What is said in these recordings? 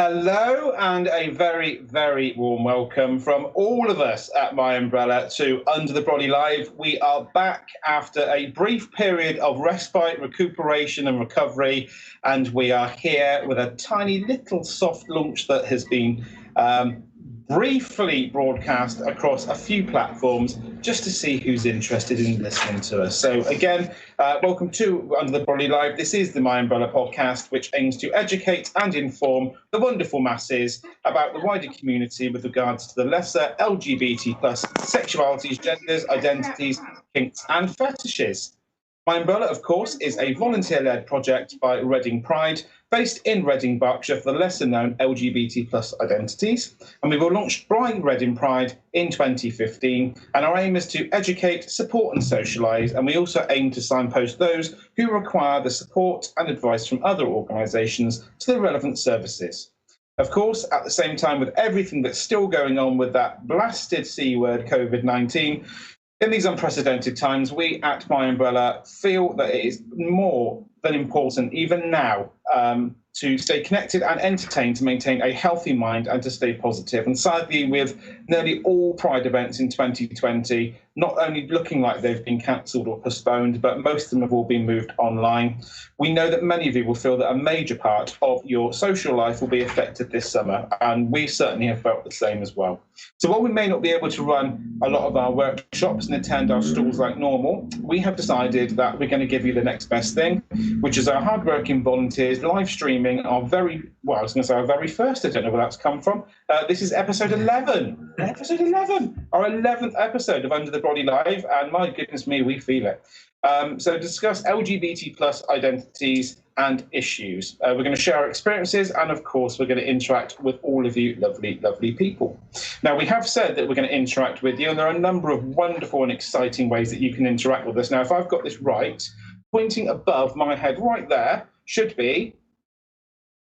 Hello and a very, very warm welcome from all of us at MyUmbrella to Under The Brolly Live. We are back after a brief period of respite, recuperation and recovery, and we are here with a tiny little soft launch that has been briefly broadcast across a few platforms just to see who's interested in listening to us. So again, welcome to Under the Brolly Live. This is the MyUmbrella podcast, which aims to educate and inform the wonderful masses about the wider community with regards to the lesser LGBT plus sexualities, genders, identities, kinks and fetishes. MyUmbrella, of course, is a volunteer-led project by Reading Pride, based in Reading, Berkshire, for the lesser-known LGBT plus identities. And we were launched by Reading Pride in 2015. And our aim is to educate, support and socialise. And we also aim to signpost those who require the support and advice from other organisations to the relevant services. Of course, at the same time, with everything that's still going on with that blasted C word, COVID-19, in these unprecedented times, we at MyUmbrella feel that it is more than important, even now, to stay connected and entertained, to maintain a healthy mind and to stay positive. And sadly, with nearly all Pride events in 2020 not only looking like they've been cancelled or postponed, but most of them have all been moved online, we know that many of you will feel that a major part of your social life will be affected this summer, and we certainly have felt the same as well. So while we may not be able to run a lot of our workshops and attend our stalls like normal, we have decided that we're going to give you the next best thing, which is our hardworking volunteers live streaming our very first, I don't know where that's come from. This is episode 11. Episode 11. Our 11th episode of Under the Brolly Live, and my goodness me, we feel it. So discuss LGBT plus identities and issues. We're going to share our experiences, and of course, we're going to interact with all of you lovely, lovely people. Now, we have said that we're going to interact with you, and there are a number of wonderful and exciting ways that you can interact with us. Now, if I've got this right, pointing above my head right there should be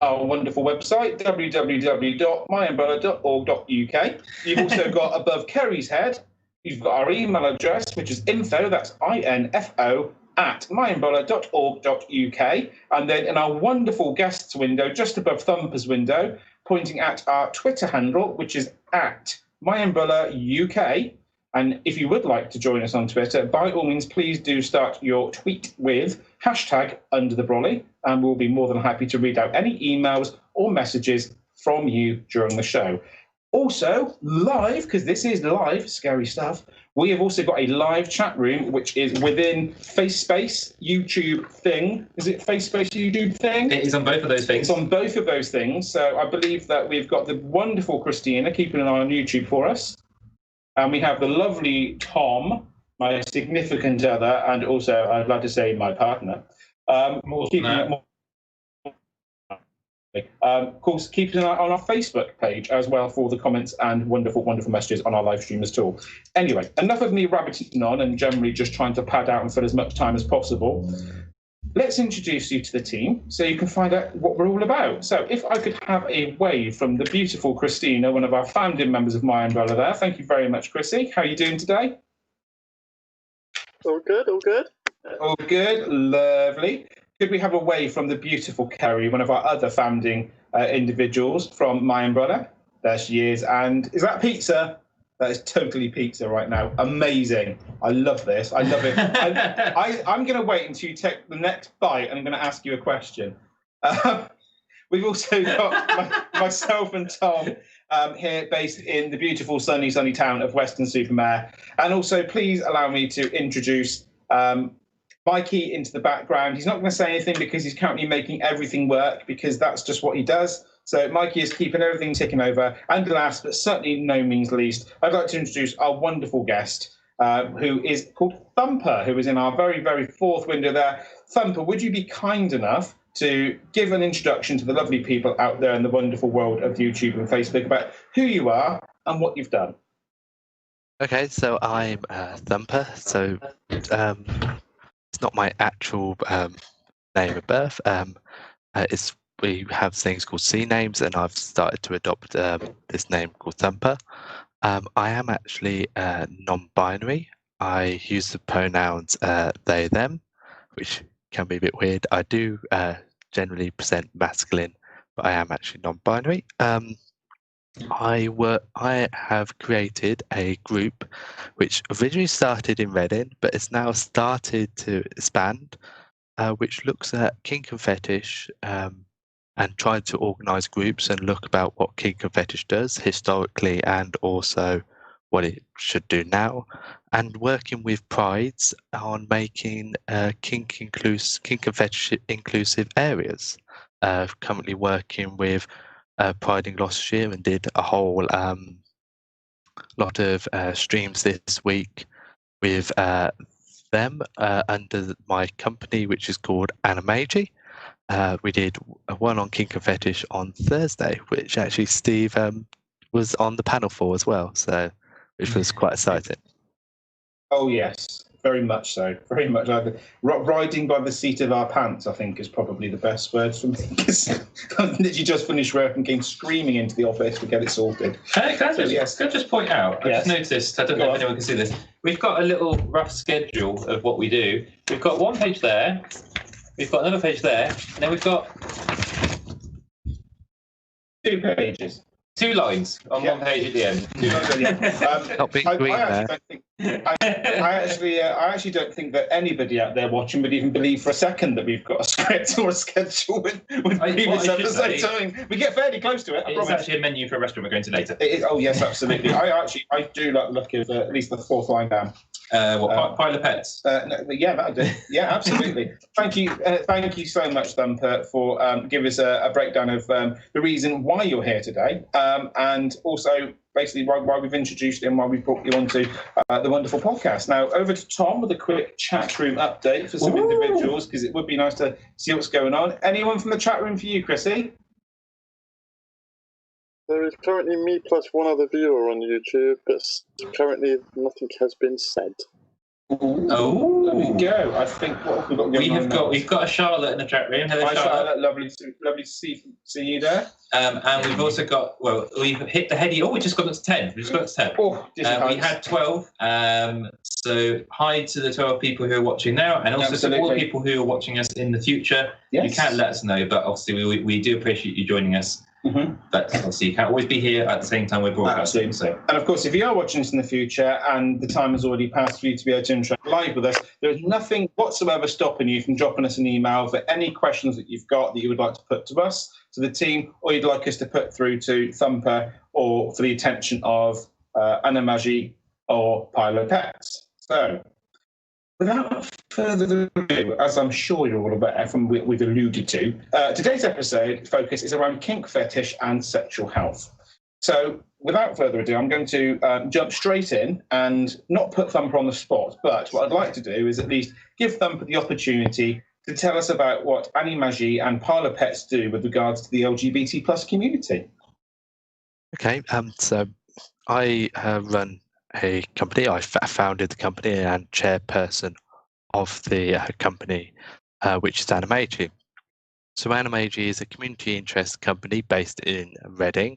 our wonderful website, www.myumbrella.org.uk. You've also got above Kerry's head, you've got our email address, which is info, that's info, at myumbrella.org.uk. And then in our wonderful guests window, just above Thumper's window, pointing at our Twitter handle, which is at myumbrellauk. And if you would like to join us on Twitter, by all means, please do start your tweet with hashtag Under the Brolly, and we'll be more than happy to read out any emails or messages from you during the show. Also, live, because this is live, scary stuff, we have also got a live chat room, which is within FaceSpace, YouTube thing. Is it FaceSpace, YouTube thing? It is on both of those things. It's on both of those things. So I believe that we've got the wonderful Christina keeping an eye on YouTube for us. And we have the lovely Tom, my significant other, and also, I'd like to say, my partner. Of course, keeping an eye on our Facebook page as well for the comments and wonderful, wonderful messages on our live stream as well. Anyway, enough of me rabbiting on and generally just trying to pad out and fill as much time as possible. Let's introduce you to the team so you can find out what we're all about. So if I could have a wave from the beautiful Christina, one of our founding members of MyUmbrella there. Thank you very much, Chrissy. How are you doing today? All good, all good. All good, lovely. Could we have a wave from the beautiful Kerry, one of our other founding individuals from MyUmbrella? There she is. And is that pizza? That is totally pizza right now. Amazing. I love this. I love it. I'm going to wait until you take the next bite and I'm going to ask you a question. We've also got myself and Tom here based in the beautiful sunny town of Weston-super-Mare. And also, please allow me to introduce Mikey into the background. He's not going to say anything because he's currently making everything work, because that's just what he does. So Mikey is keeping everything ticking over. And last, but certainly no means least, I'd like to introduce our wonderful guest, who is called Thumper, who is in our very, very fourth window there. Thumper, would you be kind enough to give an introduction to the lovely people out there in the wonderful world of YouTube and Facebook about who you are and what you've done? Okay, so I'm Thumper. So it's not my actual name of birth. We have things called C names, and I've started to adopt this name called Thumper. I am actually non-binary. I use the pronouns they, them, which can be a bit weird. I do generally present masculine, but I am actually non-binary. I have created a group which originally started in Reading, but it's now started to expand, which looks at kink and fetish, and tried to organise groups and look about what kink and fetish does historically and also what it should do now, and working with prides on making kink and fetish inclusive areas. Currently working with Pride in Gloucestershire and did a whole lot of streams this week with them under my company, which is called Animagi. We did one on kink and fetish on Thursday, which actually Steve was on the panel for as well, so which was quite exciting. Oh yes, very much so. Very much. Riding by the seat of our pants, I think, is probably the best word for me. Because I literally just finished work and came screaming into the office to get it sorted. Can I just point out? I just noticed. I don't know if anyone can see this. We've got a little rough schedule of what we do. We've got one page there. We've got another page there, and then we've got 2 pages. 2 lines on one page at the end. 2 lines at the end. Not big green there. I actually don't think that anybody out there watching would even believe for a second that we've got a script or a schedule with previous episodes. I mean, we get fairly close to it. It's actually a menu for a restaurant we're going to later. Oh yes, absolutely. I do like the look of at least the 4th line down. Pile of pets? No, yeah, that'll do. Yeah, absolutely. Thank you so much, Thumper, for giving us a breakdown of the reason why you're here today, and also basically why we've introduced you and why we've brought you onto the wonderful podcast. Now, over to Tom with a quick chat room update for some individuals, because it would be nice to see what's going on. Anyone from the chat room for you, Chrissy? There is currently me plus one other viewer on YouTube, but currently nothing has been said. Oh, there we go. I think what have we got going on? We've got a Charlotte in the chat room. Hello, Hi, Charlotte. Lovely to see you there. And we've also got we've hit the heady. Oh, we just got up to 10. Oh, we had 12. So hi to the 12 people who are watching now, and also to all the people who are watching us in the future. Yes. You can let us know, but obviously we do appreciate you joining us. Mm-hmm. But obviously you can't always be here at the same time we're broadcasting. So. And of course, if you are watching this in the future and the time has already passed for you to be able to interact live with us, there is nothing whatsoever stopping you from dropping us an email for any questions that you've got that you would like to put to us, to the team, or you'd like us to put through to Thumper, or for the attention of Animagi or Pile of Pets. So, without further ado, as I'm sure you're all aware from what we've alluded to, today's episode focus is around kink, fetish, and sexual health. So, without further ado, I'm going to jump straight in and not put Thumper on the spot, but what I'd like to do is at least give Thumper the opportunity to tell us about what Animagi and Pile of Pets do with regards to the LGBT plus community. Okay, so I run a company. I founded the company and chairperson of the company, which is Animagi. So Animagi is a community interest company based in Reading.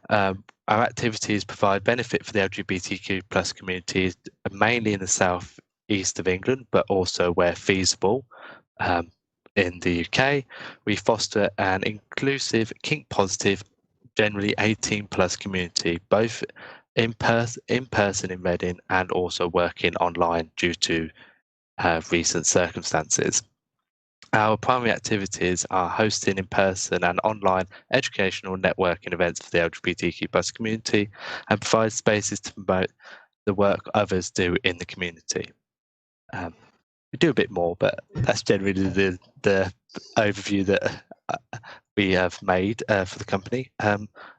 Our activities provide benefit for the LGBTQ plus communities, mainly in the south east of England, but also where feasible in the UK. We foster an inclusive, kink positive, generally 18 plus community, both in person in Reading and also working online due to recent circumstances. Our primary activities are hosting in person and online educational networking events for the LGBTQ plus community, and provide spaces to promote the work others do in the community. We do a bit more, but that's generally the overview that we have made for the company. I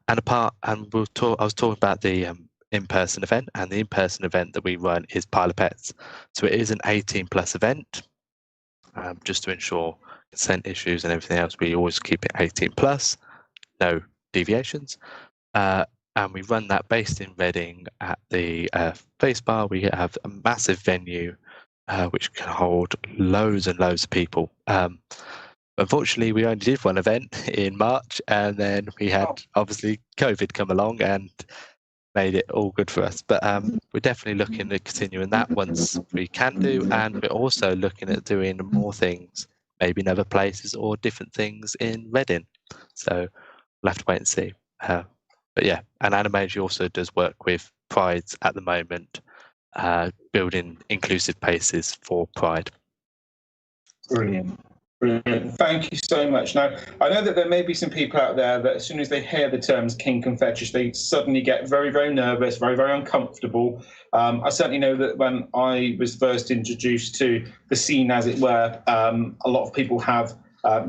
was talking about the in-person event, and the in-person event that we run is Pile of Pets. So it is an 18 plus event, just to ensure consent issues and everything else. We always keep it 18 plus, no deviations. And we run that based in Reading at the Face Bar. We have a massive venue which can hold loads and loads of people. Unfortunately, we only did one event in March, and then we had obviously COVID come along and made it all good for us. But we're definitely looking at continuing that once we can do, and we're also looking at doing more things, maybe in other places or different things in Reading. So we'll have to wait and see. But yeah, and Animagi also does work with prides at the moment, building inclusive places for pride. Brilliant. Brilliant. Thank you so much. Now, I know that there may be some people out there that as soon as they hear the terms kink and fetish, they suddenly get very, very nervous, very, very uncomfortable. I certainly know that when I was first introduced to the scene, as it were, a lot of people have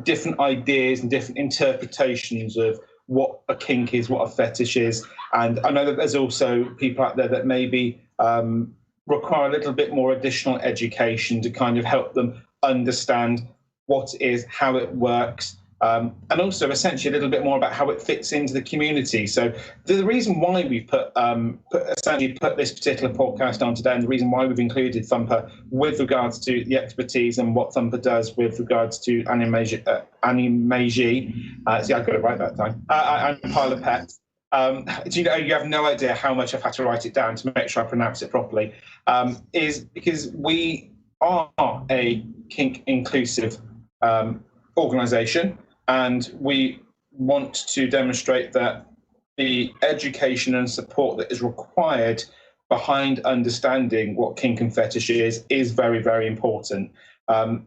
different ideas and different interpretations of what a kink is, what a fetish is. And I know that there's also people out there that maybe require a little bit more additional education to kind of help them understand what it is, how it works, and also essentially a little bit more about how it fits into the community. So the reason why we've put this particular podcast on today, and the reason why we've included Thumper with regards to the expertise and what Thumper does with regards to Animagi, see, I got it right that time, and Pile of Pets. You have no idea how much I've had to write it down to make sure I pronounce it properly, is because we are a kink inclusive organisation, and we want to demonstrate that the education and support that is required behind understanding what kink and fetish is very, very important. And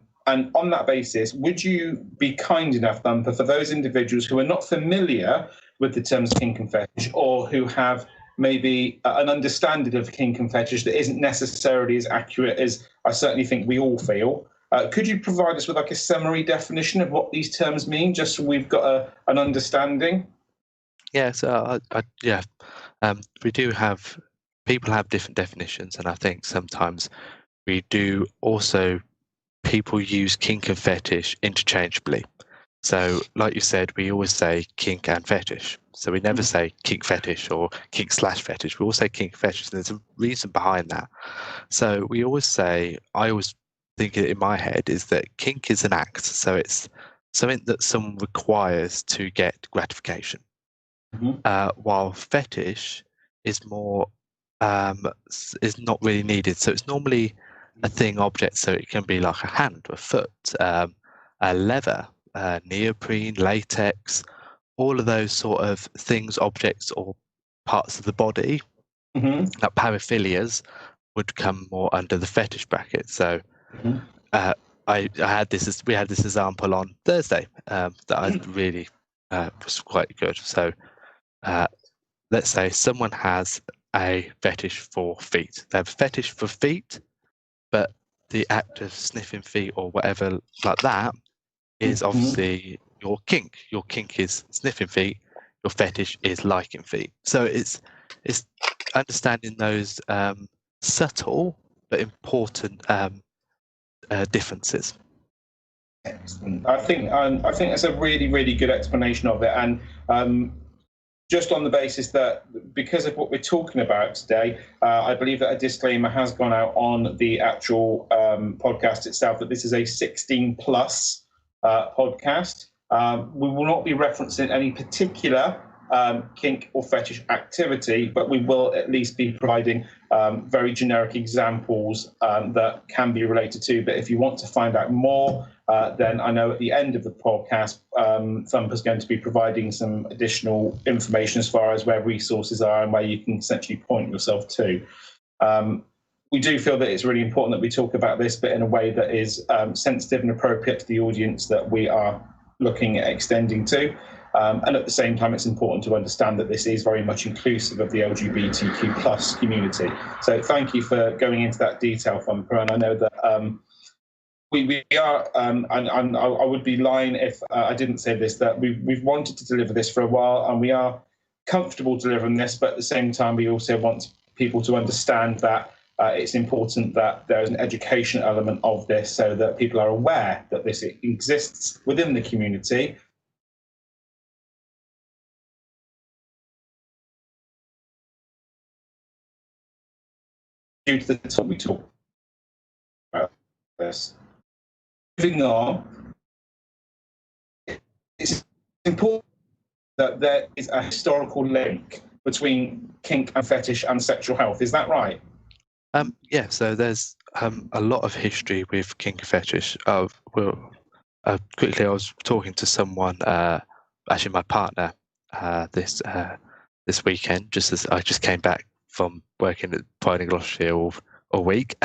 on that basis, would you be kind enough, Thumper, for those individuals who are not familiar with the terms kink and fetish, or who have maybe an understanding of kink and fetish that isn't necessarily as accurate as I certainly think we all feel, could you provide us with like a summary definition of what these terms mean, just so we've got an understanding? Yeah, so we do have, people have different definitions, and I think sometimes we do also, people use kink and fetish interchangeably. So like you said, we always say kink and fetish. So we never say kink fetish or kink / fetish. We all say kink fetish, and there's a reason behind that. So we always say, I always think in my head is that kink is an act. So it's something that someone requires to get gratification. While fetish is more, is not really needed. So it's normally a thing, object. So it can be like a hand, a foot, a leather, neoprene, latex, all of those sort of things, objects or parts of the body. That paraphilias would come more under the fetish bracket. So we had this example on Thursday that I really was quite good. So let's say someone has a fetish for feet. They have a fetish for feet, but the act of sniffing feet or whatever like that is obviously your kink. Your kink is sniffing feet. Your fetish is liking feet. So it's understanding those subtle but important differences. Excellent. I think that's a really, really good explanation of it, and just on the basis that because of what we're talking about today, I believe that a disclaimer has gone out on the actual podcast itself that this is a 16 plus podcast. We will not be referencing any particular kink or fetish activity, but we will at least be providing very generic examples that can be related to. But if you want to find out more, then I know at the end of the podcast, Thumper's going to be providing some additional information as far as where resources are and where you can essentially point yourself to. We do feel that it's really important that we talk about this, but in a way that is sensitive and appropriate to the audience that we are looking at extending to. And at the same time, it's important to understand that this is very much inclusive of the LGBTQ plus community. So thank you for going into that detail, Thumper. And I know that we are, and I would be lying if I didn't say this, that we've wanted to deliver this for a while, and we are comfortable delivering this, but at the same time, we also want people to understand that it's important that there is an education element of this so that people are aware that this exists within the community. Due to the time we talk about this. Moving on, it's important that there is a historical link between kink and fetish and sexual health. Is that right? Yeah, so there's a lot of history with kink and fetish. Quickly, I was talking to someone actually my partner this weekend, just as I just came back from working at Pride in Gloucestershire all week.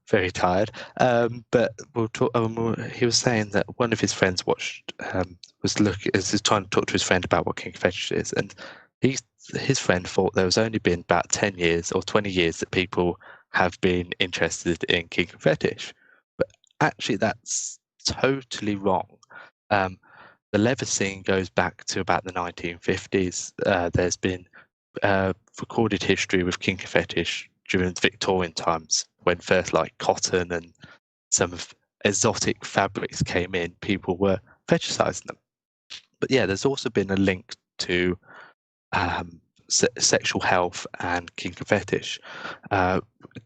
Very tired. But we'll talk. He was saying that one of his friends watched was trying to talk to his friend about what kink fetish is, and his friend thought there was only been about 10 years or 20 years that people have been interested in kink and fetish, but actually that's totally wrong. The leather scene goes back to about the 1950s. There's been recorded history with kink and fetish during the Victorian times, when first like cotton and some of exotic fabrics came in, people were fetishizing them. But yeah, there's also been a link to sexual health and kink and fetish,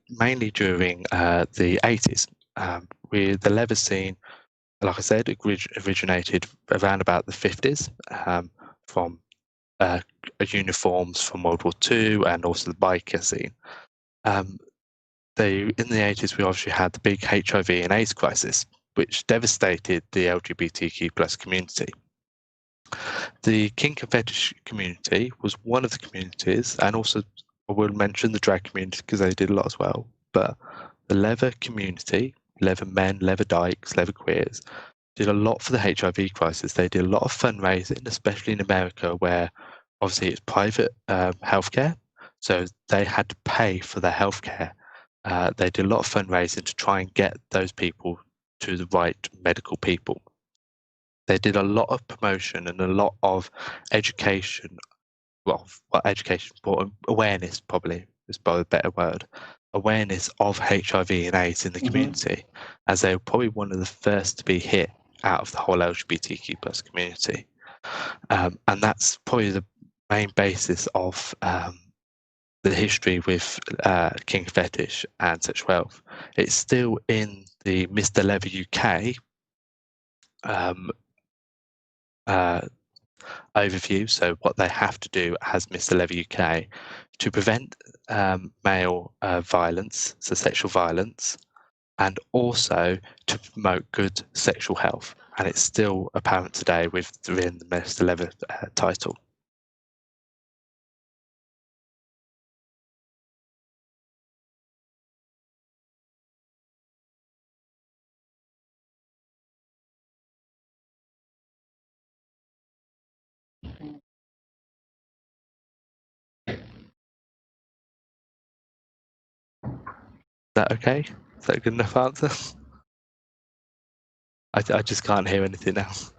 mainly during the 80s. The leather scene, like I said, originated around about the 50s from uniforms from World War II and also the biker scene. In the 80s, we obviously had the big HIV and AIDS crisis, which devastated the LGBTQ plus community. The kink and fetish community was one of the communities, and also I will mention the drag community because they did a lot as well, but the leather community, leather men, leather dykes, leather queers, did a lot for the HIV crisis. They did a lot of fundraising, especially in America, where obviously it's private healthcare, so they had to pay for their healthcare. They did a lot of fundraising to try and get those people to the right medical people. They did a lot of promotion and a lot of education. Well, education, but awareness probably is probably a better word. Awareness of HIV and AIDS in the community, as they were probably one of the first to be hit out of the whole LGBTQ plus community. And that's probably the main basis of the history with kink fetish and sexual health. It's still in the Mr. Leather UK overview. So what they have to do as Mr. Leather UK to prevent male violence, so sexual violence, and also to promote good sexual health. And it's still apparent today within the Mr. Leather title. Is that okay? Is that a good enough answer? I just can't hear anything else.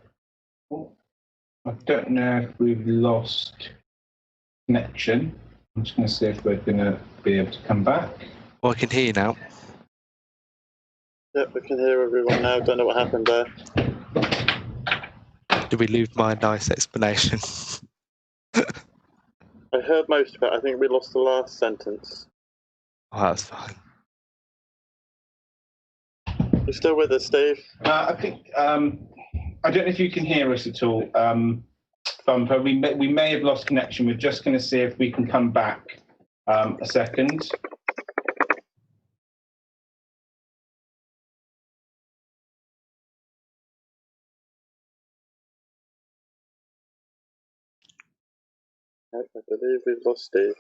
I don't know if we've lost connection. I'm just going to see if we're going to be able to come back. Well, I can hear you now. Yep, we can hear everyone now. Don't know what happened there. Did we lose my nice explanation? I heard most of it. I think we lost the last sentence. Oh, that's fine. You're still with us, Steve? I think I don't know if you can hear us at all, Thumper. We may have lost connection. We're just going to see if we can come back a second. I believe we've lost Steve.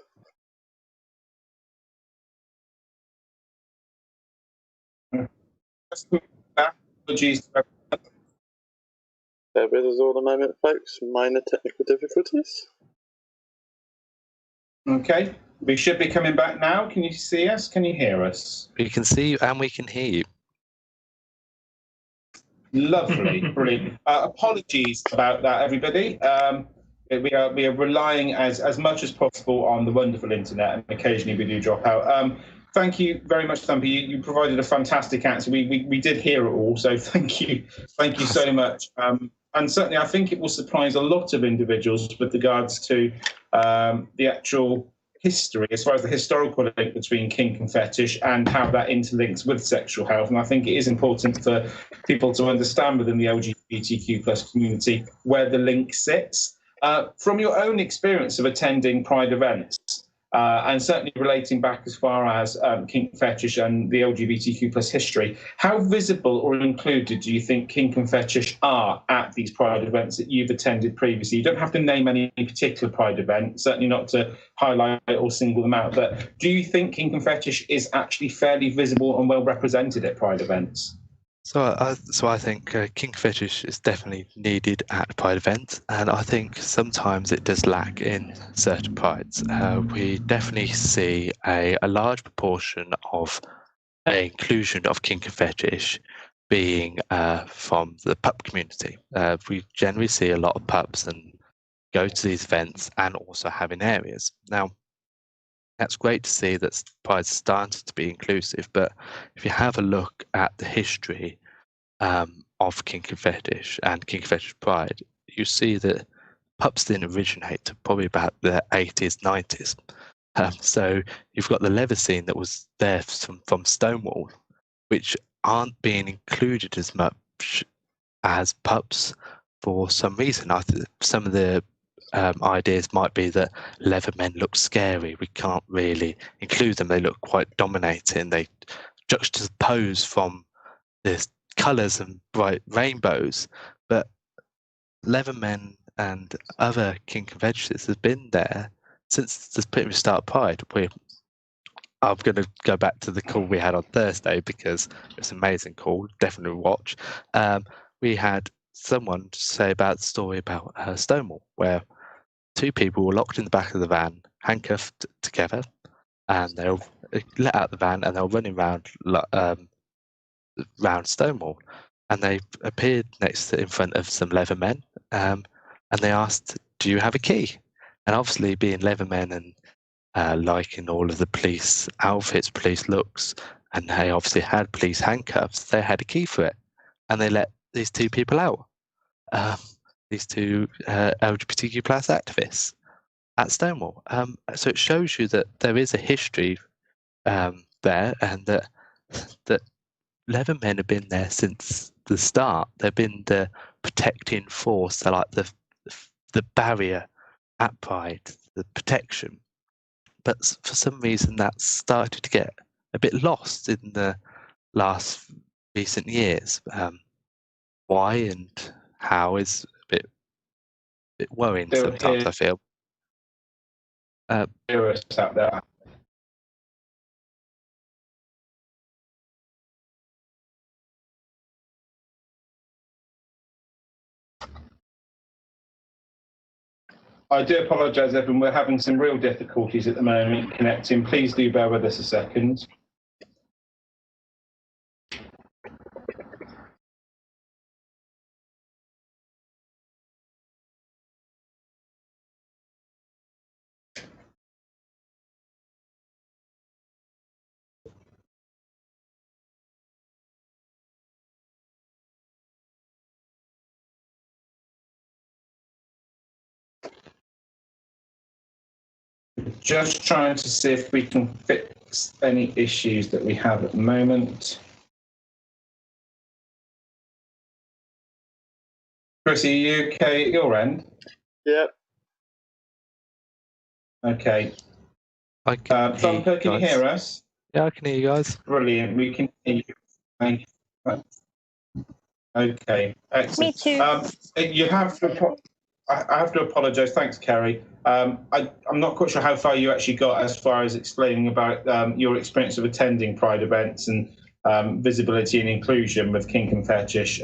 Apologies. Bear with us all a moment, folks. Minor technical difficulties. Okay, we should be coming back now. Can you see us? Can you hear us? We can see you and we can hear you. Lovely, brilliant. Apologies about that, everybody. We are relying as much as possible on the wonderful internet, and occasionally we do drop out. Thank you very much, Thumper. You provided a fantastic answer. We did hear it all, so thank you so much. And certainly, I think it will surprise a lot of individuals with regards to the actual history, as far as the historical link between kink and fetish and how that interlinks with sexual health. And I think it is important for people to understand within the LGBTQ plus community where the link sits. From your own experience of attending Pride events, and certainly relating back as far as kink fetish and the LGBTQ plus history. How visible or included do you think kink and fetish are at these Pride events that you've attended previously? You don't have to name any particular Pride event, certainly not to highlight or single them out, but do you think kink and fetish is actually fairly visible and well represented at Pride events? So I think kink fetish is definitely needed at Pride events, and I think sometimes it does lack in certain Prides. We definitely see a large proportion of inclusion of kink and fetish being from the pup community. We generally see a lot of pups and go to these events and also having areas. Now, that's great to see that Pride's starting to be inclusive, but if you have a look at the history of kink and fetish Pride, you see that pups didn't originate to probably about the 80s, 90s. So you've got the leather scene that was there from Stonewall, which aren't being included as much as pups for some reason. I think some of the ideas might be that leather men look scary. We can't really include them. They look quite dominating. They juxtapose from the colours and bright rainbows. But leather men and other kink and fetishes have been there since the pretty much start of Pride. I'm going to go back to the call we had on Thursday because it's an amazing call. Definitely watch. We had someone say about the story about Stonewall, where two people were locked in the back of the van, handcuffed together, and they were let out the van and they were running around Stonewall. And they appeared in front of some leather men, and they asked, "Do you have a key?" And obviously, being leather men and liking all of the police outfits, police looks, and they obviously had police handcuffs, they had a key for it, and they let these two people out. These two LGBTQ plus activists at Stonewall. So it shows you that there is a history there, and that leather men have been there since the start. They've been the protecting force, so like the barrier at Pride, the protection. But for some reason, that's started to get a bit lost in the last recent years. Why and how is a bit worrying sometimes, I feel. Theorists out there. I do apologise, everyone. We're having some real difficulties at the moment connecting. Please do bear with us a second. Just trying to see if we can fix any issues that we have at the moment. Chris, are you okay at your end? Yep. Okay. Thumper, can you hear us? Yeah, I can hear you guys. Brilliant. We can hear you. Okay. Excellent. Me too. You have to. I have to apologise. Thanks, Kerry. I'm not quite sure how far you actually got as far as explaining about your experience of attending Pride events and visibility and inclusion with kink and fetish.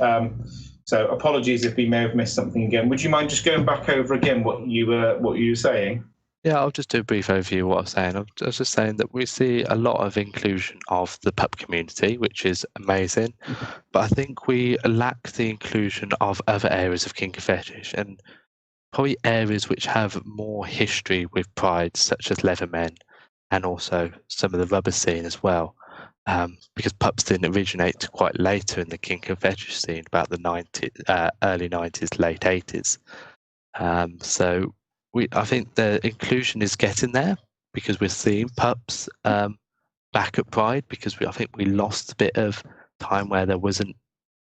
So apologies if we may have missed something again. Would you mind just going back over again what you were saying? Yeah, I'll just do a brief overview of what I was saying. I was just saying that we see a lot of inclusion of the pup community, which is amazing. But I think we lack the inclusion of other areas of kink and fetish, and probably areas which have more history with Pride, such as Leathermen, and also some of the rubber scene as well. Because pups didn't originate quite later in the kink and fetish scene, about the early 90s, late 80s. So I think the inclusion is getting there, because we're seeing pups back at Pride, because I think we lost a bit of time where there wasn't,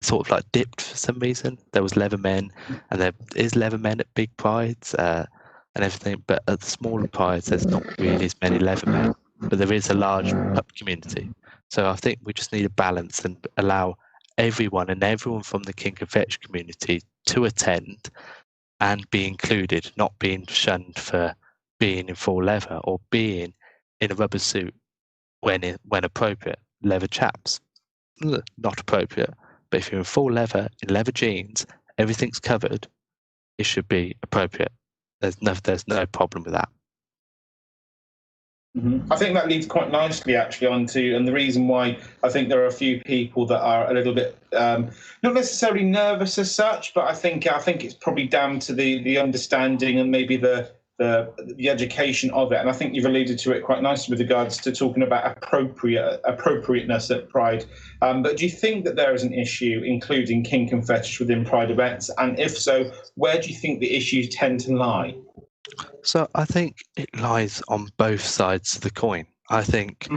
sort of like dipped for some reason. There was Leathermen, and there is Leathermen at big Prides. and everything. But at the smaller prides, there's not really as many leather men, but there is a large pup community. So I think we just need a balance and allow everyone from the Kink and Fetish community to attend and be included, not being shunned for being in full leather or being in a rubber suit when appropriate. Leather chaps, not appropriate. But if you're in full leather, in leather jeans, everything's covered, it should be appropriate. There's no problem with that. I think that leads quite nicely actually onto, and the reason why I think there are a few people that are a little bit not necessarily nervous as such, but I think it's probably down to the understanding and maybe the education of it. And I think you've alluded to it quite nicely with regards to talking about appropriateness at Pride. But do you think that there is an issue including kink and fetish within Pride events? And if so, where do you think the issues tend to lie? So I think it lies on both sides of the coin. I think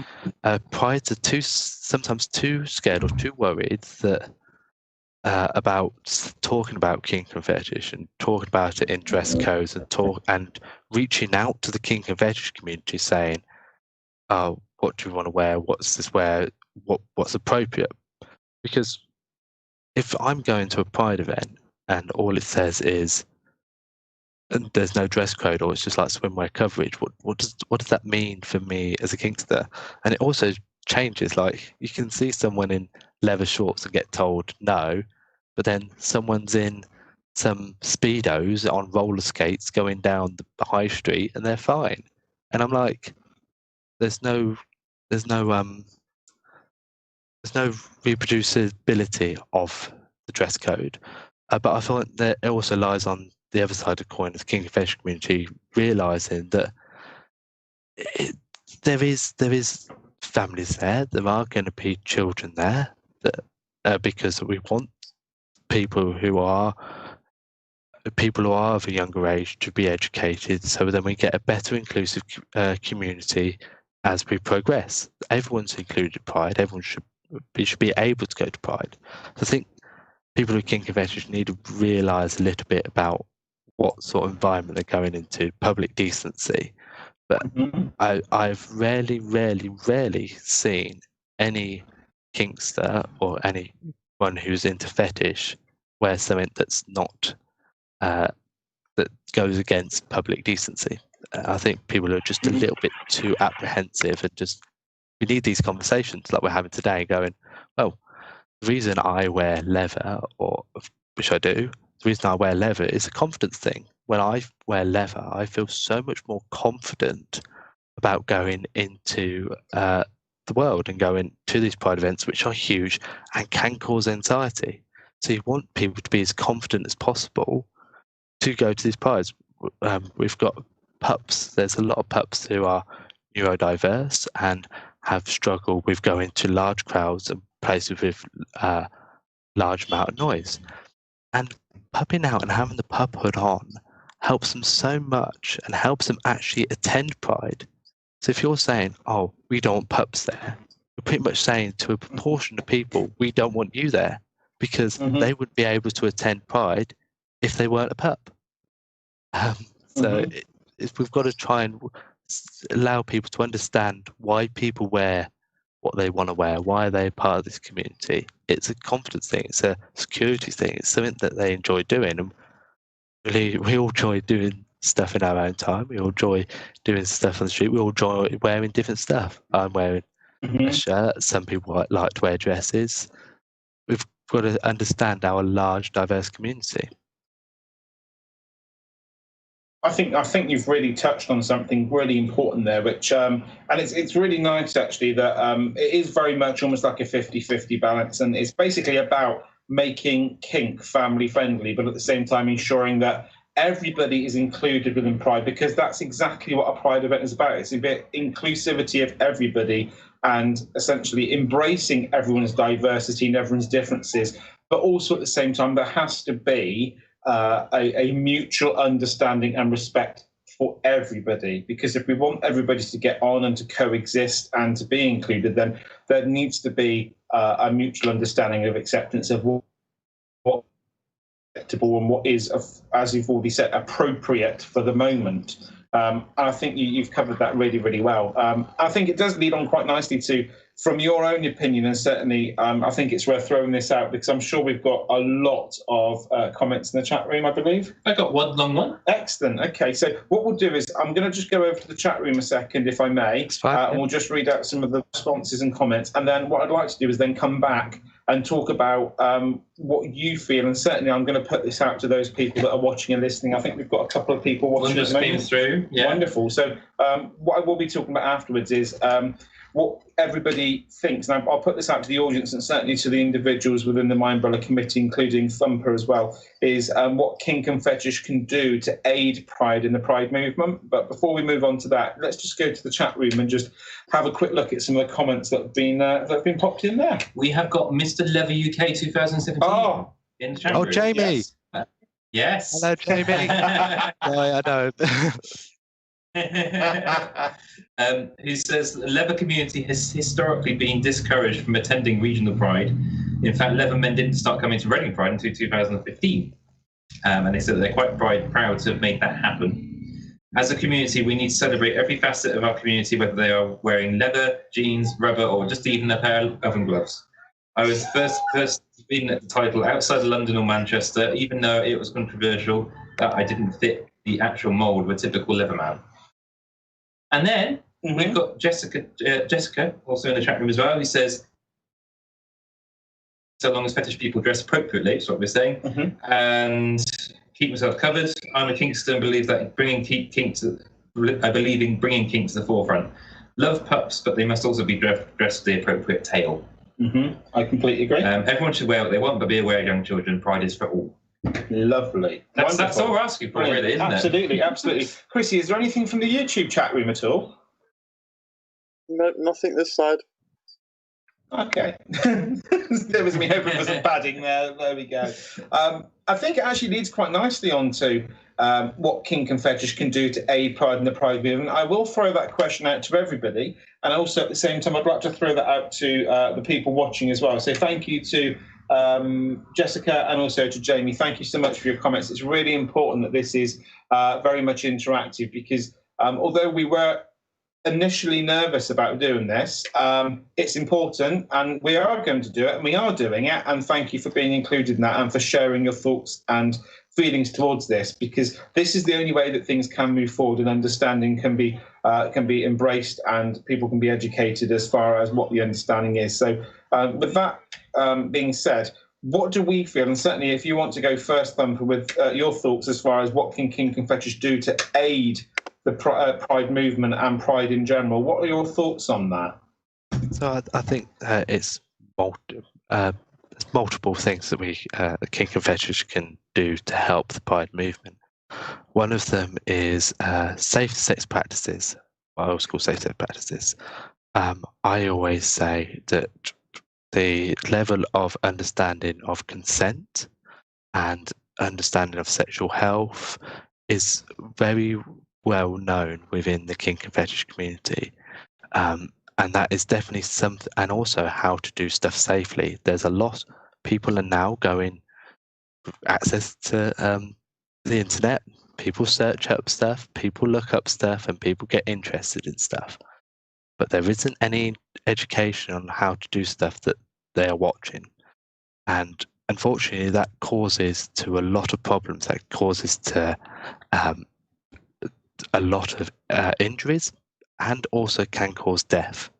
prides are sometimes too scared or too worried that about talking about kink and fetish and talking about it in dress codes and reaching out to the kink and fetish community saying, "Oh, what do you want to wear? What's this wear? What's appropriate?" Because if I'm going to a pride event and all it says is and there's no dress code, or it's just like swimwear coverage, what does that mean for me as a kinkster? And it also changes. Like you can see someone in leather shorts and get told no, but then someone's in some speedos on roller skates going down the high street and they're fine. And I'm like, there's no reproducibility of the dress code. But I feel like that it also lies on the other side of the coin of the kink and fetish community, realising that there is families there. There are going to be children there that because we want people who are of a younger age to be educated, so then we get a better inclusive community as we progress. Everyone's included in Pride. Everyone should be able to go to Pride. So I think people with kink and fetish need to realise a little bit about what sort of environment they're going into, public decency. But I've rarely seen any kinkster or anyone who's into fetish wear something that's not that goes against public decency. I think people are just a little bit too apprehensive, and just we need these conversations like we're having today, going, well, the reason I wear leather, or which I do, the reason I wear leather is a confidence thing. When I wear leather, I feel so much more confident about going into the world and going to these pride events, which are huge and can cause anxiety. So you want people to be as confident as possible to go to these prides. We've got pups. There's a lot of pups who are neurodiverse and have struggled with going to large crowds and places with large amount of noise. And pupping out and having the pup hood on helps them so much and helps them actually attend Pride. So if you're saying, oh, we don't want pups there, you're pretty much saying to a proportion of people, we don't want you there, because they wouldn't be able to attend Pride if they weren't a pup. We've got to try and allow people to understand why people wear what they want to wear, why they're part of this community. It's a confidence thing, it's a security thing, it's something that they enjoy doing. And really, we all enjoy doing stuff in our own time. We all enjoy doing stuff on the street. We all enjoy wearing different stuff. I'm wearing a shirt. Some people like to wear dresses. We've got to understand our large, diverse community. I think you've really touched on something really important there, which and it's really nice actually that it is very much almost like a 50-50 balance, and it's basically about making kink family friendly, but at the same time ensuring that everybody is included within Pride, because that's exactly what a Pride event is about. It's a bit inclusivity of everybody and essentially embracing everyone's diversity and everyone's differences, but also at the same time there has to be a mutual understanding and respect for everybody, because if we want everybody to get on and to coexist and to be included, then there needs to be a mutual understanding of acceptance of what acceptable and what is, as you've already said, appropriate for the moment. And I think you've covered that really, really well. I think it does lead on quite nicely to, from your own opinion, and certainly I think it's worth throwing this out because I'm sure we've got a lot of comments in the chat room, I believe. I got one long one. Excellent. Okay, so what we'll do is I'm going to just go over to the chat room a second, if I may, and we'll just read out some of the responses and comments. And then what I'd like to do is then come back and talk about what you feel. And certainly I'm going to put this out to those people that are watching and listening. I think we've got a couple of people watching. Just came through. Yeah. Wonderful. So what I will be talking about afterwards is what everybody thinks. And I'll put this out to the audience and certainly to the individuals within the MyUmbrella committee, including Thumper as well, is what Kink and Fetish can do to aid Pride in the Pride movement. But before we move on to that, let's just go to the chat room and just have a quick look at some of the comments that have been popped in there. We have got Mr. Lever UK 2017 in the chat room. Oh, Jamie. Yes. Hello, Jamie. I know. Who says the Leather community has historically been discouraged from attending regional Pride. In fact, Leather men didn't start coming to Reading Pride until 2015. And they said that they're quite proud to have made that happen. As a community, we need to celebrate every facet of our community, whether they are wearing leather, jeans, rubber, or just even a pair of oven gloves. I was the first being at the title outside of London or Manchester, even though it was controversial that I didn't fit the actual mould of a typical leather man. And then we've got Jessica, also in the chat room as well, who says, so long as fetish people dress appropriately, that's what we're saying, and keep themselves covered. I'm a Kinkster and believe that bringing kink to the forefront. Love pups, but they must also be dressed with the appropriate tail. I completely agree. Everyone should wear what they want, but be aware, young children, Pride is for all. Lovely. That's all we're asking for, really, isn't it? Absolutely. Chrissy, is there anything from the YouTube chat room at all? No, nothing this side. Okay. There was me hoping for some padding there. There we go. I think it actually leads quite nicely on to what Kink and Fetish can do to aid Pride in the Pride movement. I will throw that question out to everybody. And also at the same time, I'd like to throw that out to the people watching as well. So thank you to Jessica and also to Jamie. Thank you so much for your comments. It's really important that this is very much interactive because although we were initially nervous about doing this, it's important and we are going to do it and we are doing it. And thank you for being included in that and for sharing your thoughts and feelings towards this, because this is the only way that things can move forward and understanding can be embraced and people can be educated as far as what the understanding is. So with that being said, what do we feel? And certainly if you want to go first, Thumper, with your thoughts as far as what can Kink and Fetish do to aid the Pride movement and Pride in general, what are your thoughts on that? So I think it's multiple things that we Kink and Fetish can do to help the Pride movement. One of them is safe sex practices, what I always call safe sex practices. I always say that the level of understanding of consent and understanding of sexual health is very well known within the Kink and Fetish community. And that is definitely something, and also how to do stuff safely. There's a lot, people are now going access to the internet, people search up stuff, people look up stuff, and people get interested in stuff. But there isn't any education on how to do stuff that they are watching. And unfortunately, that causes to a lot of problems. That causes to a lot of injuries and also can cause death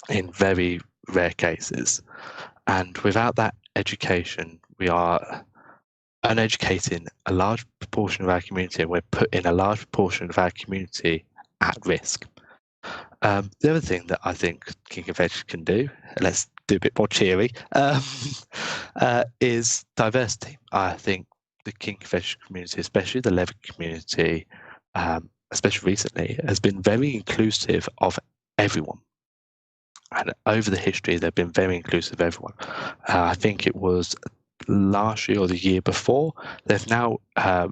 in very rare cases. And without that education, we are uneducating a large proportion of our community, and we're putting a large proportion of our community at risk. The other thing that I think Kink and Fetish can do, let's do a bit more cheery, is diversity. I think the Kink and Fetish community, especially the leather community, especially recently, has been very inclusive of everyone. And over the history, they've been very inclusive of everyone. I think it was last year or the year before, they've now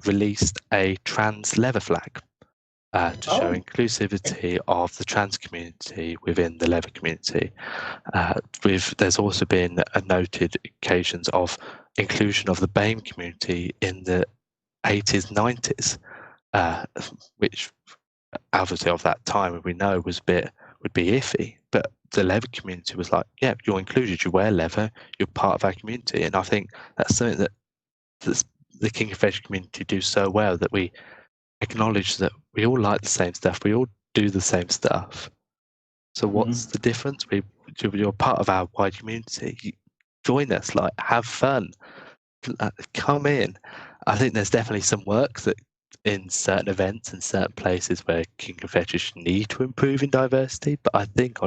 released a trans leather flag to show inclusivity of the trans community within the leather community. There's also been noted occasions of inclusion of the BAME community in the 80s, 90s, which obviously of that time we know would be iffy, but the leather community was like, yeah, you're included, you wear leather, you're part of our community. And I think that's something that the Kink and Fetish community do so well, that we acknowledge that we all like the same stuff, we all do the same stuff. So what's the difference? You're part of our wide community. Join us, like, have fun, come in. I think there's definitely some work that in certain events and certain places where Kink and Fetish need to improve in diversity, but I think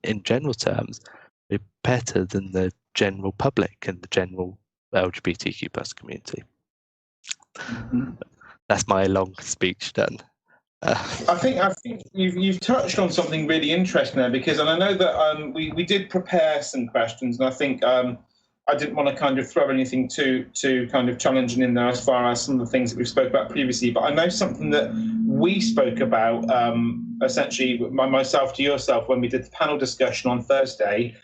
in general terms, we're better than the general public and the general LGBTQ plus community. That's my long speech done. I think you've touched on something really interesting there, because, and I know that we did prepare some questions, and I think I didn't want to kind of throw anything too kind of challenging in there as far as some of the things that we've spoke about previously. But I know something that we spoke about, essentially myself to yourself, when we did the panel discussion on Thursday,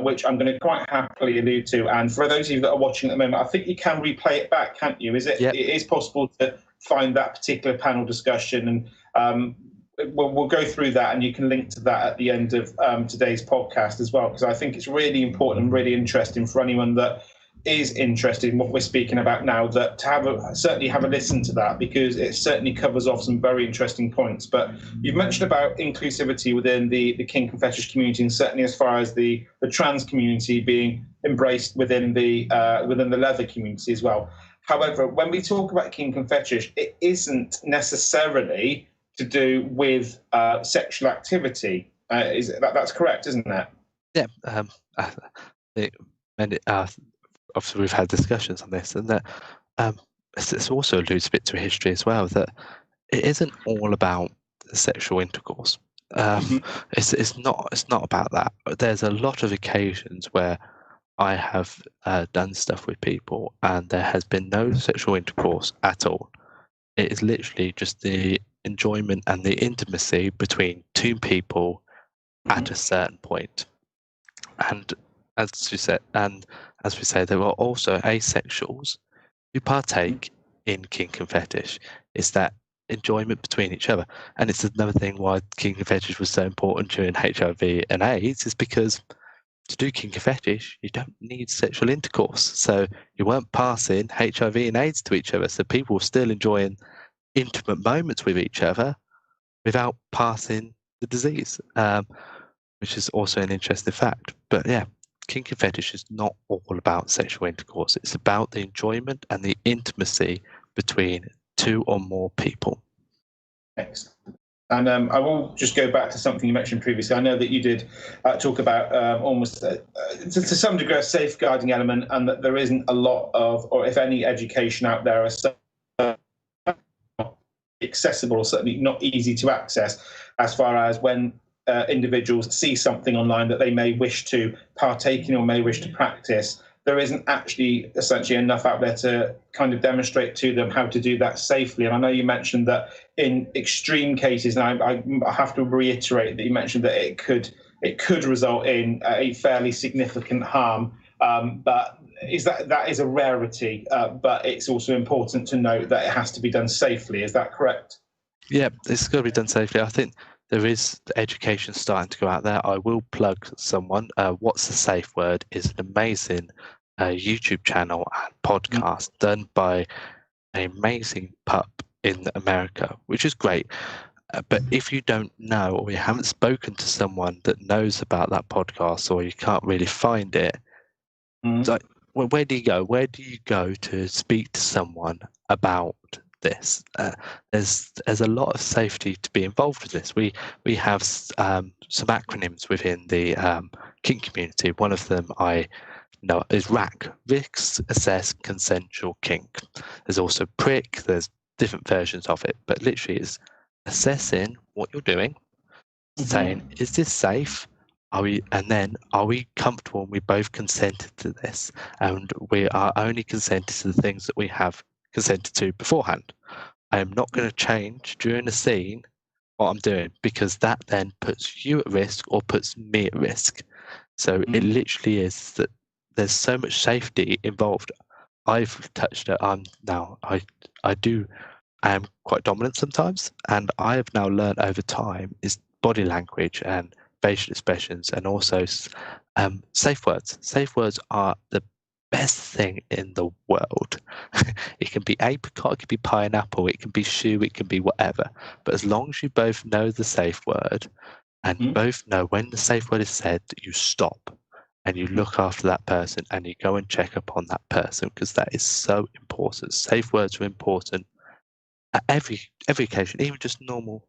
which I'm going to quite happily allude to. And for those of you that are watching at the moment, I think you can replay it back, can't you? Yep. It is possible to find that particular panel discussion, and we'll go through that, and you can link to that at the end of today's podcast as well, because I think it's really important and really interesting for anyone that is interested in what we're speaking about now, that to certainly have a listen to that, because it certainly covers off some very interesting points. But you've mentioned about inclusivity within the kink and fetish community, and certainly as far as the trans community being embraced within the leather community as well. However, when we talk about kink and fetish, it isn't necessarily to do with sexual activity. That's correct, isn't it? Yeah. Obviously, we've had discussions on this, and that it also alludes a bit to history as well, that it isn't all about sexual intercourse. It's not about that. There's a lot of occasions where I have done stuff with people and there has been no sexual intercourse at all. It is literally just the enjoyment and the intimacy between two people at a certain point. And as we say, there are also asexuals who partake in kink and fetish. It's that enjoyment between each other. And it's another thing why kink and fetish was so important during HIV and AIDS, is because to do kink and fetish, you don't need sexual intercourse. So you weren't passing HIV and AIDS to each other. So people were still enjoying intimate moments with each other without passing the disease, which is also an interesting fact. But yeah, kink and fetish is not all about sexual intercourse. It's about the enjoyment and the intimacy between two or more people. Excellent. And I will just go back to something you mentioned previously. I know that you did talk about almost to some degree a safeguarding element, and that there isn't a lot of, or if any, education out there as accessible, or certainly not easy to access, as far as when individuals see something online that they may wish to partake in or may wish to practice. There isn't actually essentially enough out there to kind of demonstrate to them how to do that safely. And I know you mentioned that in extreme cases, and I have to reiterate that you mentioned that it could result in a fairly significant harm, but that is a rarity, but it's also important to note that it has to be done safely. Is that correct? Yeah, it's got to be done safely. I think there is education starting to go out there. I will plug someone. What's the Safe Word is an amazing YouTube channel and podcast done by an amazing pup in America, which is great. But if you don't know, or you haven't spoken to someone that knows about that podcast, or you can't really find it, like, where do you go? Where do you go to speak to someone about this? There's a lot of safety to be involved with this. We have some acronyms within the kink community. One of them I know is RAC, Risks Assess Consensual Kink. There's also PRIC. There's different versions of it, but literally it's assessing what you're doing, saying, is this safe? Are we comfortable and we both consented to this, and we are only consented to the things that we have consented to beforehand. I am not going to change during a scene what I'm doing, because that then puts you at risk or puts me at risk. So it literally is that there's so much safety involved. I've touched it. I am quite dominant sometimes, and I have now learned over time is body language and facial expressions, and also safe words. Safe words are the best thing in the world. It can be apricot, it can be pineapple, it can be shoe, it can be whatever. But as long as you both know the safe word and both know when the safe word is said, that you stop and you look after that person and you go and check upon that person, because that is so important. Safe words are important at every occasion, even just normal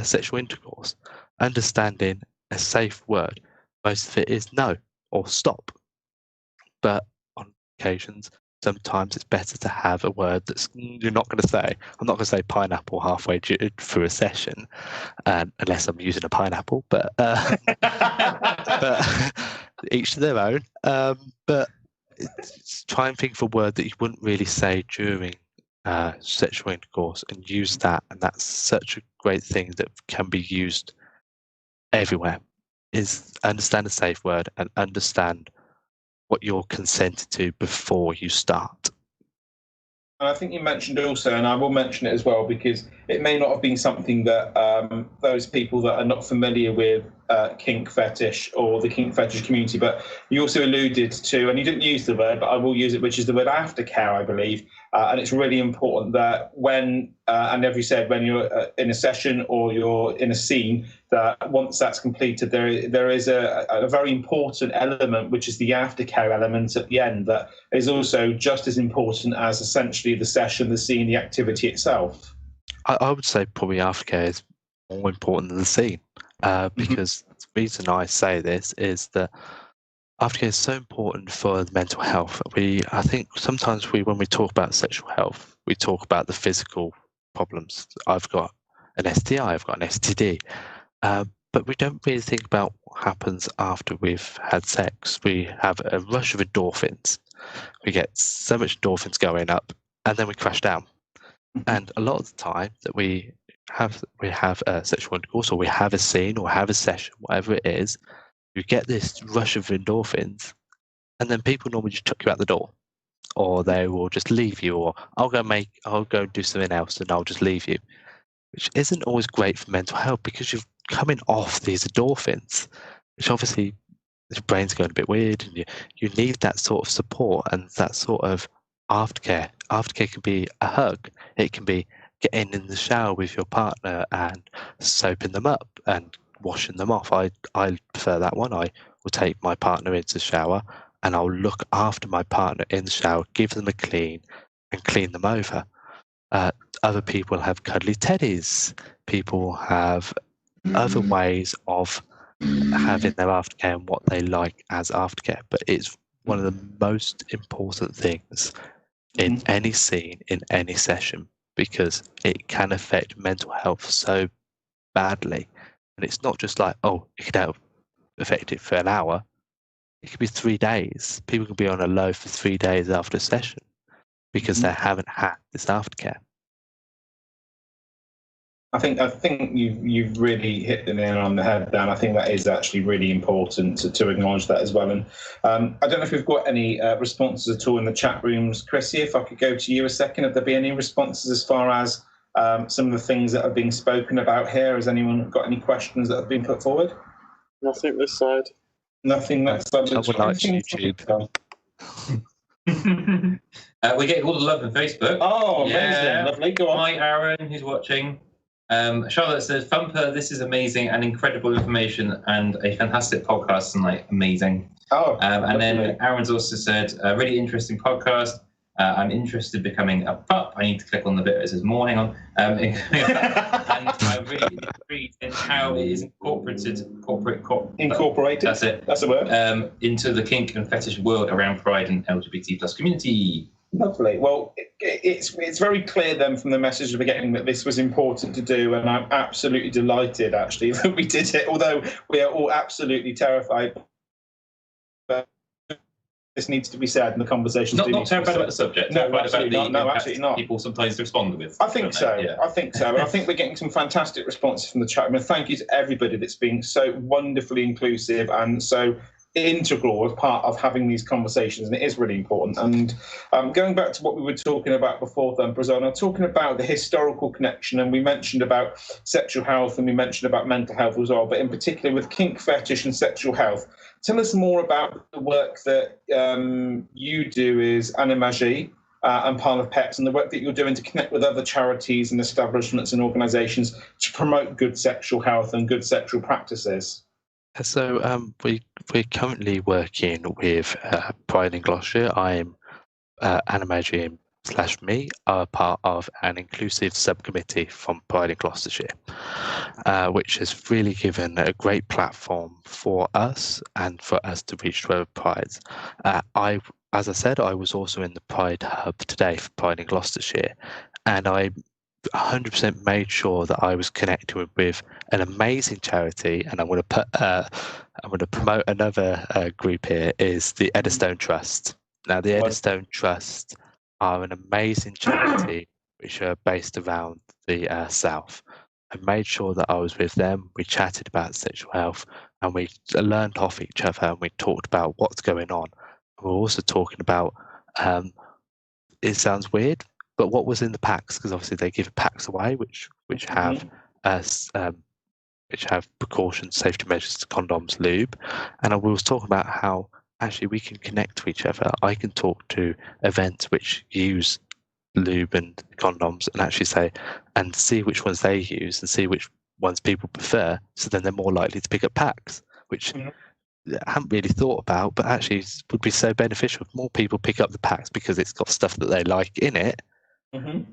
sexual intercourse. Understanding a safe word, most of it is no or stop. But on occasions, sometimes it's better to have a word that's you're not going to say. I'm not going to say pineapple halfway through a session, unless I'm using a pineapple. But, but each to their own. But try and think of a word that you wouldn't really say during sexual intercourse, and use that. And that's such a great thing that can be used everywhere. Is understand a safe word and understand what you're consented to before you start. And I think you mentioned also, and I will mention it as well, because it may not have been something that those people that are not familiar with kink fetish or the kink fetish community, but you also alluded to, and you didn't use the word, but I will use it, which is the word aftercare, I believe. And it's really important that when, and as you said, when you're in a session or you're in a scene, that once that's completed, there is a very important element, which is the aftercare element at the end, that is also just as important as essentially the session, the scene, the activity itself. I would say probably aftercare is more important than the scene, because the reason I say this is that aftercare is so important for the mental health. I think sometimes when we talk about sexual health, we talk about the physical problems. I've got an STI, I've got an STD, but we don't really think about what happens after we've had sex. We have a rush of endorphins. We get so much endorphins going up, and then we crash down. And a lot of the time that we have a sexual intercourse, or we have a scene, or have a session, whatever it is, you get this rush of endorphins, and then people normally just chuck you out the door, or they will just leave you, or I'll go do something else and I'll just leave you, which isn't always great for mental health, because you're coming off these endorphins, which obviously your brain's going a bit weird, and you need that sort of support and that sort of aftercare. Aftercare can be a hug. It can be getting in the shower with your partner and soaping them up and washing them off. I prefer that one. I will take my partner into the shower and I'll look after my partner in the shower, give them a clean and clean them over. Other people have cuddly teddies. People have other ways of having their aftercare and what they like as aftercare. But it's one of the most important things in any scene, in any session, because it can affect mental health so badly. And it's not just like, oh, it could affect it for an hour. It could be 3 days. People can be on a low for 3 days after a session because they haven't had this aftercare. I think you've really hit the nail on the head, Dan. I think that is actually really important to acknowledge that as well. And I don't know if we've got any responses at all in the chat rooms. Chrissy, if I could go to you a second, have there been any responses as far as some of the things that are being spoken about here? Has anyone got any questions that have been put forward? Nothing this side. Nothing that side. Someone likes YouTube. We're getting all the love on Facebook. Oh, amazing. Yeah. Lovely. Go on. Hi, Aaron, who's watching. Charlotte says, Thumper, this is amazing and incredible information and a fantastic podcast tonight. Amazing. Oh, and then Aaron's also said, a really interesting podcast. I'm interested in becoming a pup. I need to click on the bit that says more. Hang on. And I'm really intrigued in how it is incorporated. That's it. That's the word. Into the kink and fetish world around pride and LGBT plus community. Lovely. Well, it's very clear then from the message we're getting that this was important to do, and I'm absolutely delighted actually that we did it, although we are all absolutely terrified. But this needs to be said, and the conversations not terrified about the subject. No, absolutely not. No, absolutely not. People sometimes respond with. I think so. Yeah. I think so. And I think we're getting some fantastic responses from the chat room. And thank you to everybody that's been so wonderfully inclusive and so integral as part of having these conversations, and it is really important. And going back to what we were talking about before, Thumper, I'm talking about the historical connection, and we mentioned about sexual health and we mentioned about mental health as well, but in particular with kink, fetish and sexual health. Tell us more about the work that you do is Animagi and Pile of Pets, and the work that you're doing to connect with other charities and establishments and organisations to promote good sexual health and good sexual practices. So we're currently working with Pride in Gloucestershire. I'm Animagi / me are part of an inclusive subcommittee from Pride in Gloucestershire, which has really given a great platform for us and for us to reach to other prides. As I said, I was also in the Pride Hub today for Pride in Gloucestershire, and I 100% made sure that I was connected with an amazing charity, and I'm going to promote another group here, is the Edistone Trust. Now, the Edistone Trust are an amazing charity which are based around the south. I made sure that I was with them. We chatted about sexual health, and we learned off each other, and we talked about what's going on. We're also talking about, it sounds weird, but what was in the packs, because obviously they give packs away which have precautions, safety measures, condoms, lube, and we was talking about how actually we can connect to each other. I can talk to events which use lube and condoms and actually say and see which ones they use and see which ones people prefer, so then they're more likely to pick up packs, which I haven't really thought about, but actually would be so beneficial. If more people pick up the packs because it's got stuff that they like in it,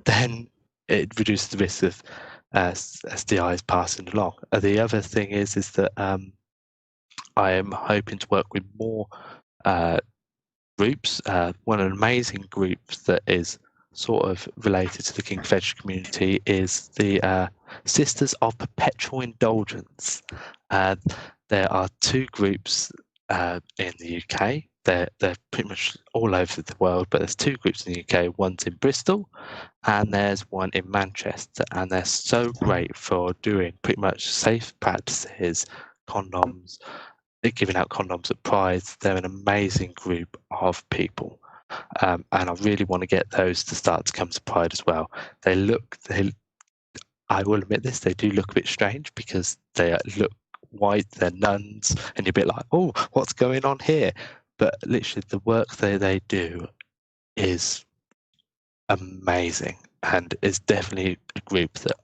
then it reduces the risk of STIs passing along. The other thing is that I am hoping to work with more groups. One amazing group that is sort of related to the Kink Fetish community is the Sisters of Perpetual Indulgence. There are two groups in the UK. They're pretty much all over the world, but there's two groups in the UK. One's in Bristol and there's one in Manchester, and they're so great for doing pretty much safe practices, condoms. They're giving out condoms at prides. They're an amazing group of people, and I really want to get those to start to come to Pride as well. I will admit this, they do look a bit strange because they look white, they're nuns, and you're a bit like, oh, what's going on here? But literally the work they do is amazing, and is definitely a group that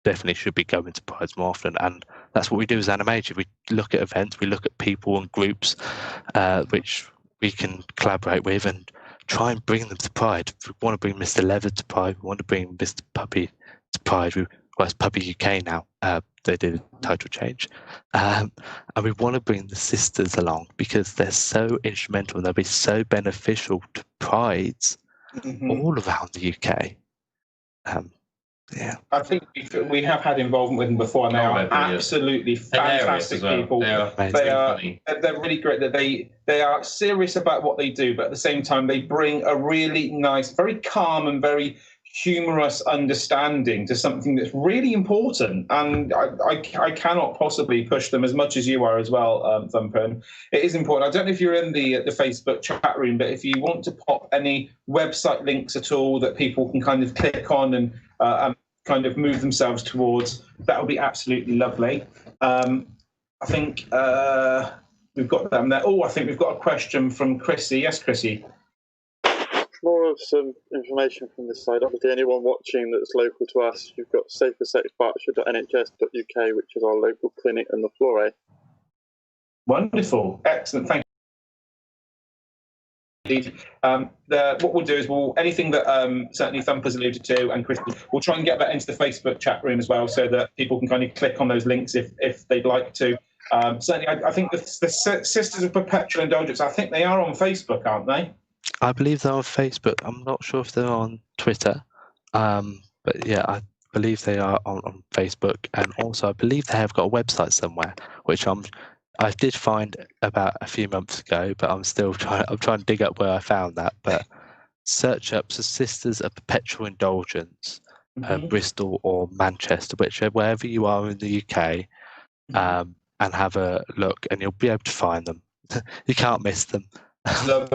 definitely should be going to Prides more often. And that's what we do as Animagi. We look at events, we look at people and groups which we can collaborate with and try and bring them to Pride. We want to bring Mr. Leather to Pride, we want to bring Mr. Puppy to Pride. Well, it's Puppy UK now. They did a title change. And we want to bring the sisters along because they're so instrumental and they'll be so beneficial to prides all around the UK. Yeah, I think we have had involvement with them before, and they are absolutely fantastic people. They're really great. That they are serious about what they do, but at the same time they bring a really nice, very calm and very humorous understanding to something that's really important. And I cannot possibly push them as much as you are as well, Thumper. And it is important. I don't know if you're in the Facebook chat room, but if you want to pop any website links at all that people can kind of click on and kind of move themselves towards, that would be absolutely lovely. I think we've got them there. Oh, I think we've got a question from Chrissy. Yes, Chrissy. More of some information from this side. Obviously, anyone watching that's local to us, you've got safersexberkshire.nhs.uk, which is our local clinic and the Flore. Wonderful. Excellent. Thank you. What we'll do is anything that certainly Thumper's alluded to, and Chris, we'll try and get that into the Facebook chat room as well, so that people can kind of click on those links if they'd like to. Certainly, I think the Sisters of Perpetual Indulgence, I think they are on Facebook, aren't they? I believe they're on Facebook. I'm not sure if they're on Twitter, but yeah, I believe they are on Facebook, and also I believe they have got a website somewhere, which I did find about a few months ago, but I'm trying to dig up where I found that. But search up the Sisters of Perpetual Indulgence, Bristol or Manchester, wherever you are in the UK, and have a look, and you'll be able to find them. You can't miss them. No,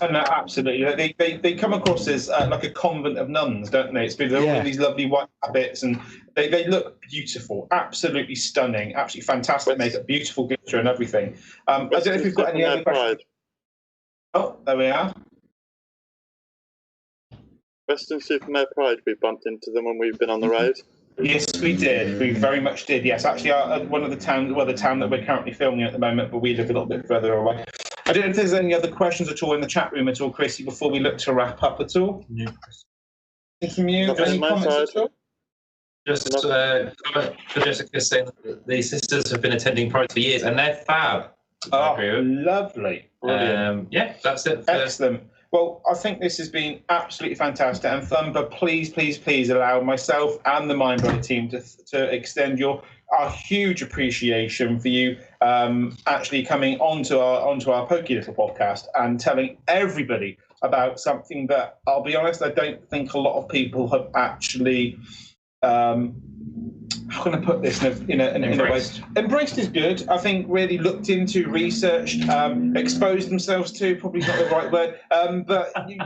absolutely. They come across as like a convent of nuns, don't they? They're all in these lovely white habits, and they look beautiful, absolutely stunning, absolutely fantastic makeup, beautiful glitter and everything. I don't know if we've got any other questions. Oh, there we are. Western Supermare Pride, we bumped into them when we've been on the road. Yes, we did. We very much did. Yes, actually, one of the town that we're currently filming at the moment, but we live a little bit further away. I don't know if there's any other questions at all in the chat room at all, Chrissy, before we look to wrap up at all. No. From you, any comments at all? Just comment for Jessica saying that the sisters have been attending Pride for years and they're fab. Oh, lovely. Yeah, that's it. Excellent. Well, I think this has been absolutely fantastic. And Thumper, please, please, please allow myself and the MyUmbrella team to extend our huge appreciation for you actually coming onto our pokey little podcast and telling everybody about something that, I'll be honest, I don't think a lot of people have actually how can I put this in a way? Embraced is good. I think really looked into, researched, exposed themselves to, probably not the right word, but you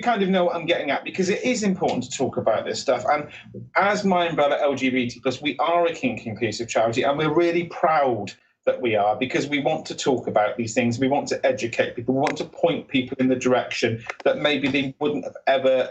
kind of know what I'm getting at, because it is important to talk about this stuff. And as MyUmbrella LGBT+, we are a kink inclusive charity, and we're really proud that we are, because we want to talk about these things. We want to educate people. We want to point people in the direction that maybe they wouldn't have ever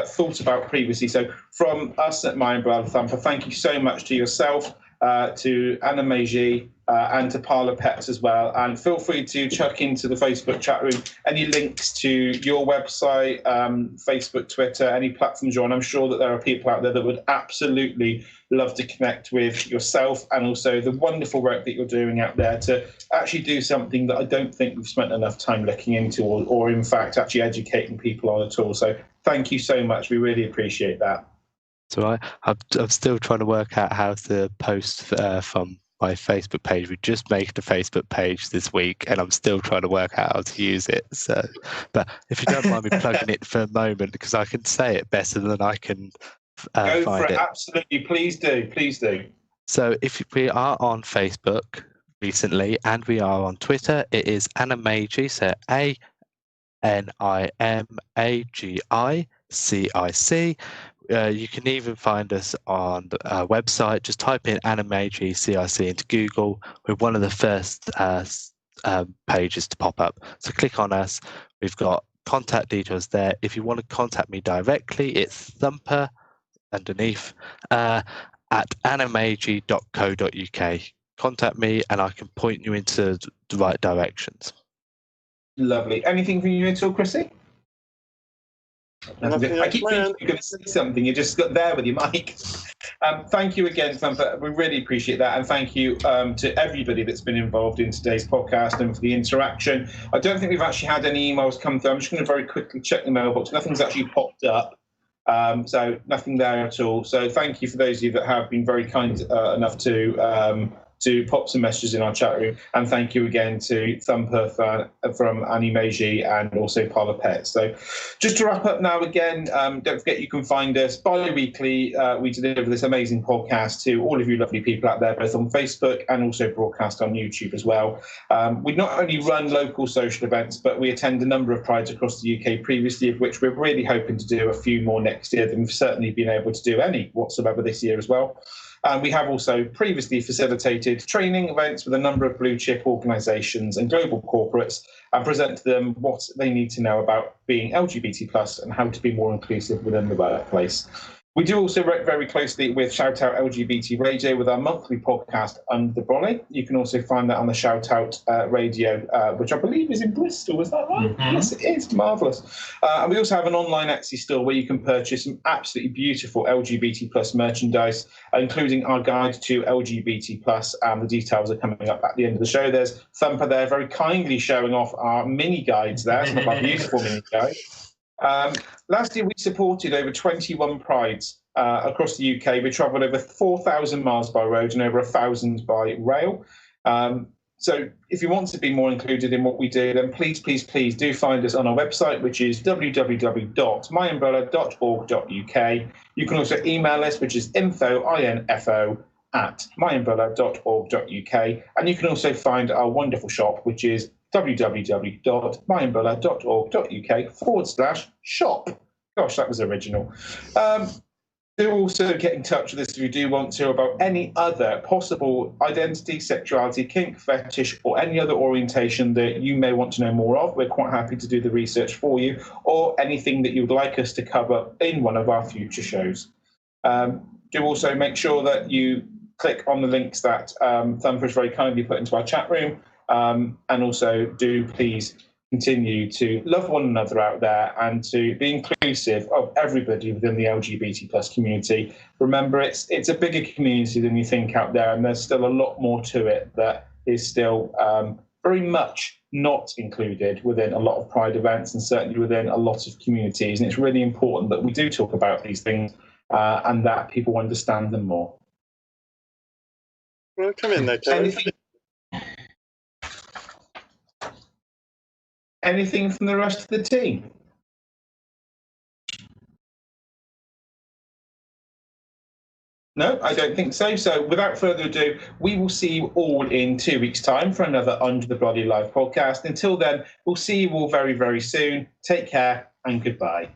thought about previously. So from us at MyUmbrella Thumper, thank you so much to yourself, to Animagi, and to Parlour Pets as well. And feel free to chuck into the Facebook chat room any links to your website, Facebook, Twitter, any platforms you're on. I'm sure that there are people out there that would absolutely love to connect with yourself, and also the wonderful work that you're doing out there to actually do something that I don't think we've spent enough time looking into, or in fact actually educating people on at all. So thank you so much. We really appreciate that. So I'm still trying to work out how to post from my Facebook page. We just made a Facebook page this week, and I'm still trying to work out how to use it. So, but if you don't mind me plugging it for a moment, because I can say it better than I can go find for it. it. Absolutely, please do. So if we are on Facebook recently, and we are on Twitter, it is Animagi, so ANIMAGICIC. You can even find us on our website. Just type in Animagi CIC into Google. We're one of the first pages to pop up. So click on us. We've got contact details there. If you want to contact me directly, it's Thumper underneath at animagi.co.uk. Contact me and I can point you into the right directions. Lovely. Anything from you at all, Chrissy? I keep thinking you're going to say something. You just got there with your mic. Thank you again, Thumper. We really appreciate that. And thank you to everybody that's been involved in today's podcast and for the interaction. I don't think we've actually had any emails come through. I'm just going to very quickly check the mailbox. Nothing's actually popped up. So nothing there at all. So thank you for those of you that have been very kind enough to pop some messages in our chat room. And thank you again to Thumper from Animagi and also Parlour Pets. So just to wrap up now again, don't forget you can find us bi-weekly. We deliver this amazing podcast to all of you lovely people out there, both on Facebook and also broadcast on YouTube as well. We not only run local social events, but we attend a number of prides across the UK previously, of which we're really hoping to do a few more next year than we've certainly been able to do any whatsoever this year as well. We have also previously facilitated training events with a number of blue chip organisations and global corporates and present to them what they need to know about being LGBT+ and how to be more inclusive within the workplace. We do also work very closely with Shout Out LGBT Radio with our monthly podcast, Under The Brolly. You can also find that on the Shout Out Radio, which I believe is in Bristol. Is that right? Mm-hmm. Yes, it is. Marvellous. And we also have an online Etsy store where you can purchase some absolutely beautiful LGBT+ merchandise, including our guide to LGBT+. And the details are coming up at the end of the show. There's Thumper there very kindly showing off our mini guides there, some of our beautiful mini guides. Last year, we supported over 21 prides across the UK. We travelled over 4,000 miles by road and over 1,000 by rail. So if you want to be more included in what we do, then please do find us on our website, which is www.myumbrella.org.uk. You can also email us, which is info at myumbrella.org.uk. And you can also find our wonderful shop, which is www.myumbrella.org.uk/shop. Gosh, that was original. Do also get in touch with us if you do want to about any other possible identity, sexuality, kink, fetish, or any other orientation that you may want to know more of. We're quite happy to do the research for you, or anything that you'd like us to cover in one of our future shows. Do also make sure that you click on the links that Thumper has very kindly put into our chat room, and also do please continue to love one another out there and to be inclusive of everybody within the LGBT plus community. Remember, it's a bigger community than you think out there, and there's still a lot more to it that is still very much not included within a lot of Pride events and certainly within a lot of communities. And it's really important that we do talk about these things and that people understand them more. Well, come in there, Kevin. Anything from the rest of the team? No, I don't think so. So without further ado, we will see you all in 2 weeks' time for another Under the Brolly live podcast. Until then, we'll see you all very, very soon. Take care and goodbye.